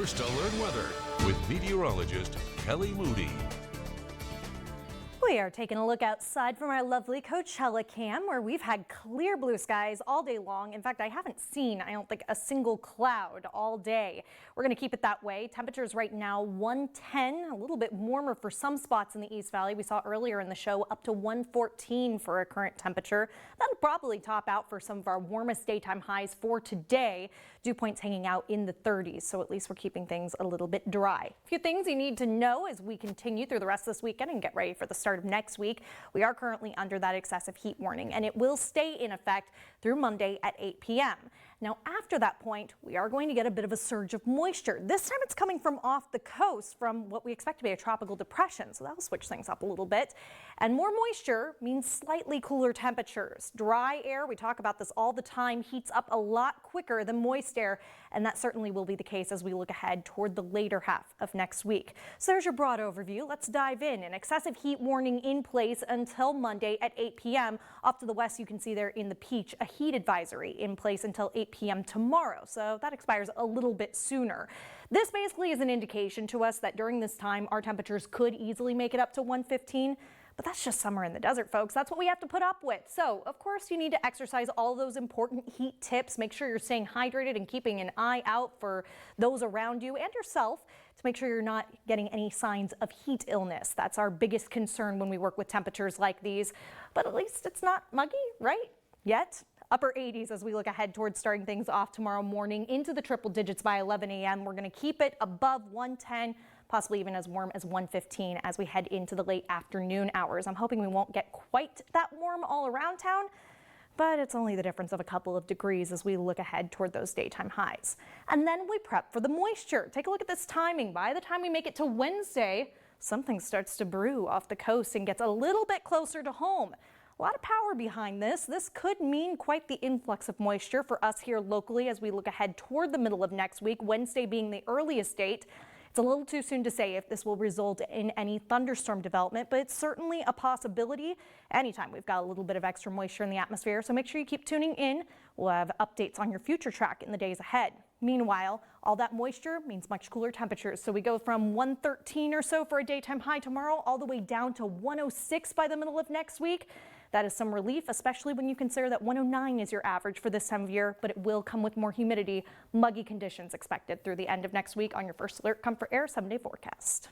First Alert Weather with meteorologist Kelly Moody. We are taking a look outside from our lovely Coachella cam where we've had clear blue skies all day long. In fact, I haven't seen, I don't think, a single cloud all day. We're going to keep it that way. Temperatures right now 110, a little bit warmer for some spots in the East Valley. We saw earlier in the show up to 114 for a current temperature. That'll probably top out for some of our warmest daytime highs for today. Dew points hanging out in the 30s, so at least we're keeping things a little bit dry. A few things you need to know as we continue through the rest of this weekend and get ready for the start of next week. We are currently under that excessive heat warning, and it will stay in effect through Monday at 8 p.m. Now, after that point, we are going to get a bit of a surge of moisture. This time it's coming from off the coast from what we expect to be a tropical depression, so that'll switch things up a little bit. And more moisture means slightly cooler temperatures. Dry air, we talk about this all the time, heats up a lot quicker than moist air, and that certainly will be the case as we look ahead toward the later half of next week. So there's your broad overview. Let's dive in. An excessive heat warning in place until Monday at 8 p.m. Off to the west, you can see there in the Peach, a heat advisory in place until 8 p.m. tomorrow. So that expires a little bit sooner. This basically is an indication to us that during this time, our temperatures could easily make it up to 115. But that's just summer in the desert, folks. That's what we have to put up with. So, of course, you need to exercise all those important heat tips. Make sure you're staying hydrated and keeping an eye out for those around you and yourself to make sure you're not getting any signs of heat illness. That's our biggest concern when we work with temperatures like these. But at least it's not muggy, right? Yet. Upper 80s as we look ahead towards starting things off tomorrow morning into the triple digits by 11 a.m. We're going to keep it above 110, possibly even as warm as 115 as we head into the late afternoon hours. I'm hoping we won't get quite that warm all around town, but it's only the difference of a couple of degrees as we look ahead toward those daytime highs. And then we prep for the moisture. Take a look at this timing. By the time we make it to Wednesday, something starts to brew off the coast and gets a little bit closer to home. A lot of power behind this. This could mean quite the influx of moisture for us here locally as we look ahead toward the middle of next week, Wednesday being the earliest date. It's a little too soon to say if this will result in any thunderstorm development, but it's certainly a possibility anytime we've got a little bit of extra moisture in the atmosphere. So make sure you keep tuning in. We'll have updates on your future track in the days ahead. Meanwhile, all that moisture means much cooler temperatures. So we go from 113 or so for a daytime high tomorrow all the way down to 106 by the middle of next week. That is some relief, especially when you consider that 109 is your average for this time of year, but it will come with more humidity. Muggy conditions expected through the end of next week on your First Alert Comfort Air 7-day forecast.